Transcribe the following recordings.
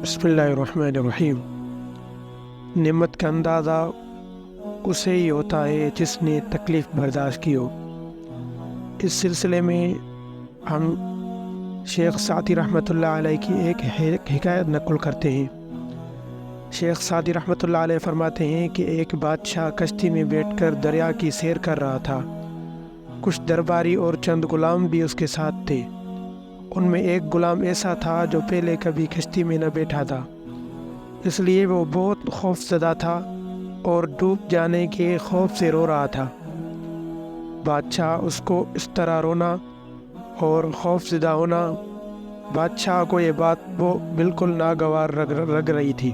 بسم اللہ الرحمن الرحیم۔ نعمت کا اندازہ اسے ہی ہوتا ہے جس نے تکلیف برداشت کی ہو۔ اس سلسلے میں ہم شیخ سعدی رحمۃ اللہ علیہ کی ایک حکایت نقل کرتے ہیں۔ شیخ سعدی رحمۃ اللہ علیہ فرماتے ہیں کہ ایک بادشاہ کشتی میں بیٹھ کر دریا کی سیر کر رہا تھا۔ کچھ درباری اور چند غلام بھی اس کے ساتھ تھے۔ ان میں ایک غلام ایسا تھا جو پہلے کبھی کشتی میں نہ بیٹھا تھا، اس لیے وہ بہت خوف زدہ تھا اور ڈوب جانے کے خوف سے رو رہا تھا۔ بادشاہ اس کو اس طرح رونا اور خوف زدہ ہونا، بادشاہ کو یہ بات وہ بالکل ناگوار لگ رہی تھی،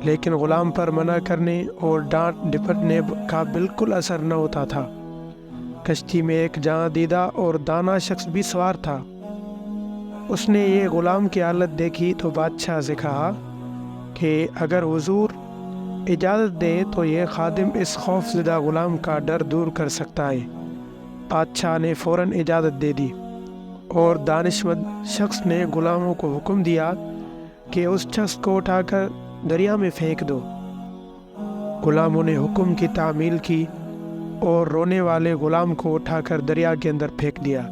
لیکن غلام پر منع کرنے اور ڈانٹ ڈپٹنے کا بالکل اثر نہ ہوتا تھا۔ کشتی میں ایک جاں دیدہ اور دانا شخص بھی سوار تھا۔ اس نے یہ غلام کی حالت دیکھی تو بادشاہ سے کہا کہ اگر حضور اجازت دے تو یہ خادم اس خوف زدہ غلام کا ڈر دور کر سکتا ہے۔ بادشاہ نے فوراً اجازت دے دی اور دانشمند شخص نے غلاموں کو حکم دیا کہ اس شخص کو اٹھا کر دریا میں پھینک دو۔ غلاموں نے حکم کی تعمیل کی اور رونے والے غلام کو اٹھا کر دریا کے اندر پھینک دیا۔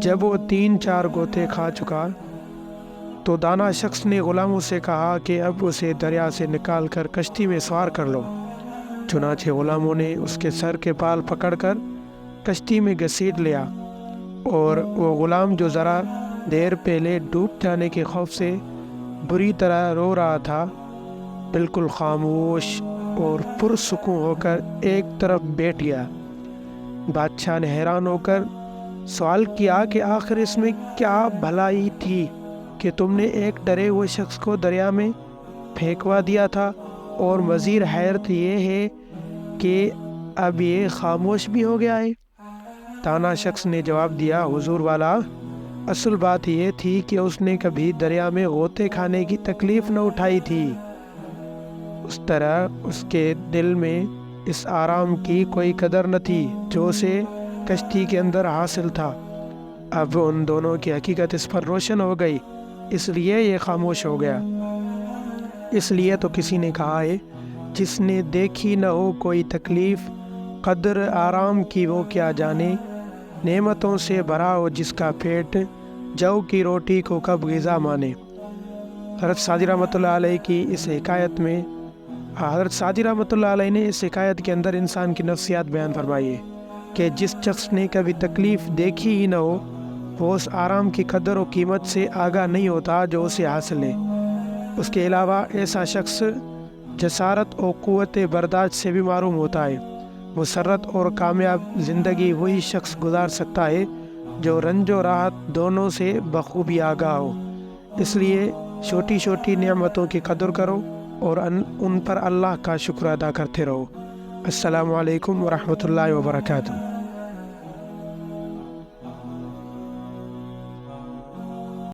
جب وہ 3-4 غوطے کھا چکا تو دانا شخص نے غلاموں سے کہا کہ اب اسے دریا سے نکال کر کشتی میں سوار کر لو۔ چنانچہ غلاموں نے اس کے سر کے بال پکڑ کر کشتی میں گھسیٹ لیا، اور وہ غلام جو ذرا دیر پہلے ڈوب جانے کے خوف سے بری طرح رو رہا تھا، بالکل خاموش اور پرسکون ہو کر ایک طرف بیٹھ گیا۔ بادشاہ نے حیران ہو کر سوال کیا کہ آخر اس میں کیا بھلائی تھی کہ تم نے ایک ڈرے ہوئے شخص کو دریا میں پھینکوا دیا تھا، اور مزید حیرت یہ ہے کہ اب یہ خاموش بھی ہو گیا ہے۔ دانا شخص نے جواب دیا، حضور والا، اصل بات یہ تھی کہ اس نے کبھی دریا میں غوطے کھانے کی تکلیف نہ اٹھائی تھی۔ اس طرح اس کے دل میں اس آرام کی کوئی قدر نہ تھی جو اسے کشتی کے اندر حاصل تھا۔ اب ان دونوں کی حقیقت اس پر روشن ہو گئی، اس لیے یہ خاموش ہو گیا۔ اس لیے تو کسی نے کہا ہے، جس نے دیکھی نہ ہو کوئی تکلیف، قدر آرام کی وہ کیا جانے، نعمتوں سے بھرا ہو جس کا پیٹ، جو کی روٹی کو کب غذا مانے۔ حضرت سعدی رحمۃ اللہ علیہ کی اس حکایت میں حضرت سعدی رحمۃ اللہ علیہ نے اس حکایت کے اندر انسان کی نفسیات بیان فرمائی ہے کہ جس شخص نے کبھی تکلیف دیکھی ہی نہ ہو، وہ اس آرام کی قدر و قیمت سے آگاہ نہیں ہوتا جو اسے حاصل ہے۔ اس کے علاوہ ایسا شخص جسارت اور قوت برداشت سے بھی معروم ہوتا ہے۔ مسرت اور کامیاب زندگی وہی شخص گزار سکتا ہے جو رنج و راحت دونوں سے بخوبی آگاہ ہو۔ اس لیے چھوٹی چھوٹی نعمتوں کی قدر کرو اور ان پر اللہ کا شکر ادا کرتے رہو۔ السلام علیکم ورحمۃ اللہ وبرکاتہ۔